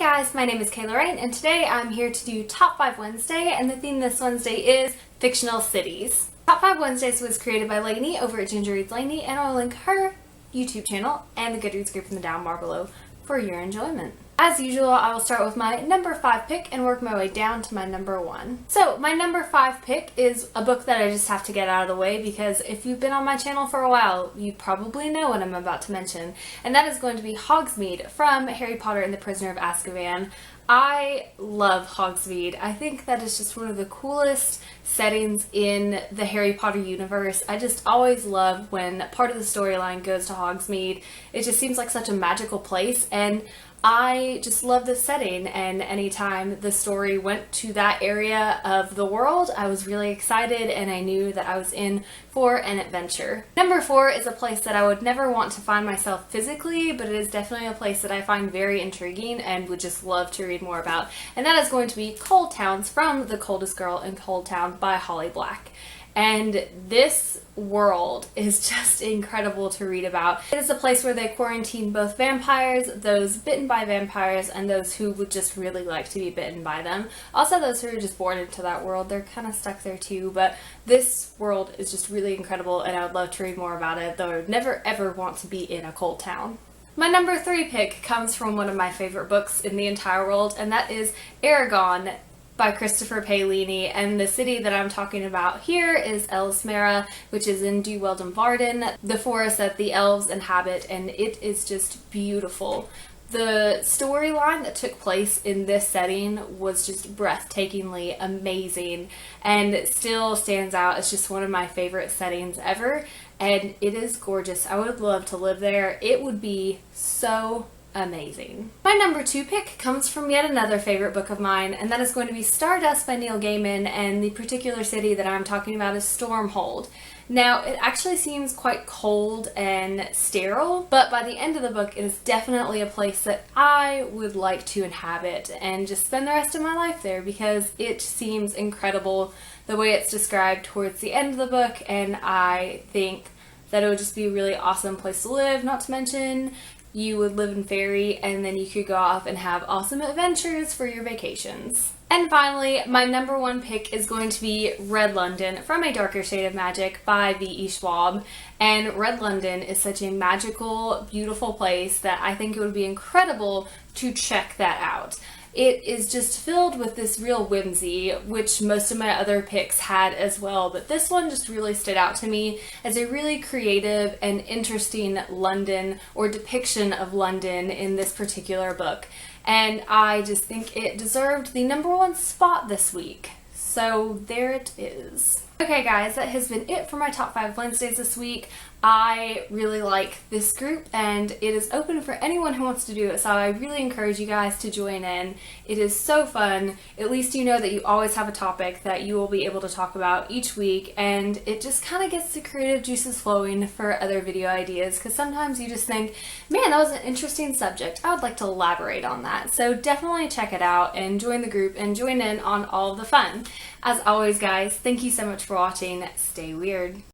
guys, my name is Kayla Wright, and today I'm here to do Top 5 Wednesday, and the theme this Wednesday is fictional cities. Top 5 Wednesdays was created by Lainey over at Ginger Reads Lainey, and I'll link her YouTube channel and the Goodreads group in the down bar below for your enjoyment. As usual, I will start with my number 5 pick and work my way down to my number 1. So my number 5 pick is a book that I just have to get out of the way because if you've been on my channel for a while, you probably know what I'm about to mention. And that is going to be Hogsmeade from Harry Potter and the Prisoner of Azkaban. I love Hogsmeade. I think that is just one of the coolest settings in the Harry Potter universe. I just always love when part of the storyline goes to Hogsmeade. It just seems like such a magical place, and I just love this setting, and anytime the story went to that area of the world, I was really excited and I knew that I was in for an adventure. Number 4 is a place that I would never want to find myself physically, but it is definitely a place that I find very intriguing and would just love to read more about, and that is going to be Coldtown from The Coldest Girl in Coldtown by Holly Black. And this world is just incredible to read about. It is a place where they quarantine both vampires, those bitten by vampires, and those who would just really like to be bitten by them. Also those who are just born into that world, they're kind of stuck there too, but this world is just really incredible and I would love to read more about it, though I would never ever want to be in a cold town. My number 3 pick comes from one of my favorite books in the entire world, and that is Eragon by Christopher Paolini, and the city that I'm talking about here is Elsmera, which is in Du Varden, the forest that the elves inhabit, and it is just beautiful. The storyline that took place in this setting was just breathtakingly amazing, and it still stands out as just one of my favorite settings ever, and it is gorgeous. I would love to live there. It would be so amazing. My number 2 pick comes from yet another favorite book of mine, and that is going to be Stardust by Neil Gaiman, and the particular city that I'm talking about is Stormhold. Now, it actually seems quite cold and sterile, but by the end of the book, it is definitely a place that I would like to inhabit and just spend the rest of my life there because it seems incredible the way it's described towards the end of the book, and I think that it would just be a really awesome place to live, not to mention you would live in fairy, and then you could go off and have awesome adventures for your vacations. And finally, my number 1 pick is going to be Red London from A Darker Shade of Magic by V.E. Schwab. And Red London is such a magical, beautiful place that I think it would be incredible to check that out. It is just filled with this real whimsy, which most of my other picks had as well, but this one just really stood out to me as a really creative and interesting London, or depiction of London in this particular book. And I just think it deserved the number 1 spot this week. So there it is. Okay guys, that has been it for my Top 5 Wednesdays this week. I really like this group and it is open for anyone who wants to do it, so I really encourage you guys to join in. It is so fun. At least you know that you always have a topic that you will be able to talk about each week, and it just kind of gets the creative juices flowing for other video ideas, because sometimes you just think, man, that was an interesting subject. I would like to elaborate on that. So definitely check it out and join the group and join in on all of the fun. As always guys, thank you so much for watching. Stay weird.